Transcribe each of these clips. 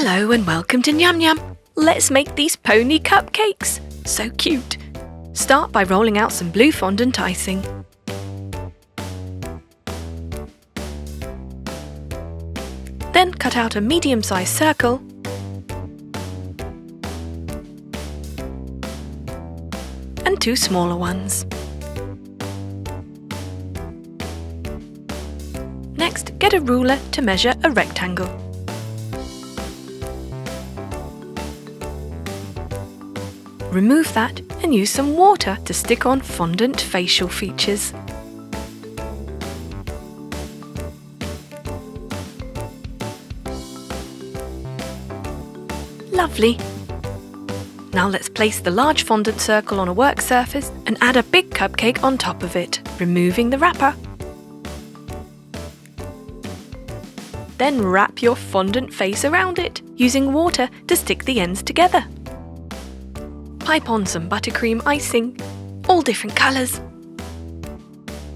Hello and welcome to Nyam Nyam. Let's make these pony cupcakes. So cute. Start by rolling out some blue fondant icing. Then cut out a medium-sized circle and two smaller ones. Next, get a ruler to measure a rectangle. Remove that and use some water to stick on fondant facial features. Lovely! Now let's place the large fondant circle on a work surface and add a big cupcake on top of it, removing the wrapper. Then wrap your fondant face around it, using water to stick the ends together. Pipe on some buttercream icing, all different colours.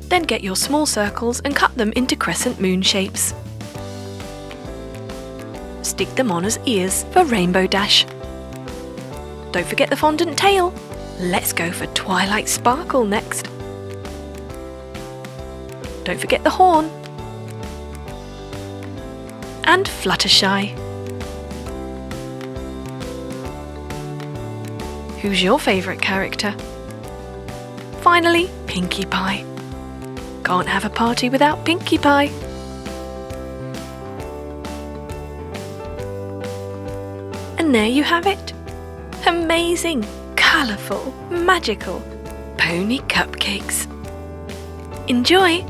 Then get your small circles and cut them into crescent moon shapes. Stick them on as ears for Rainbow Dash. Don't forget the fondant tail. Let's go for Twilight Sparkle next. Don't forget the horn. And Fluttershy. Who's your favourite character? Finally, Pinkie Pie. Can't have a party without Pinkie Pie. And there you have it. Amazing, colourful, magical pony cupcakes. Enjoy!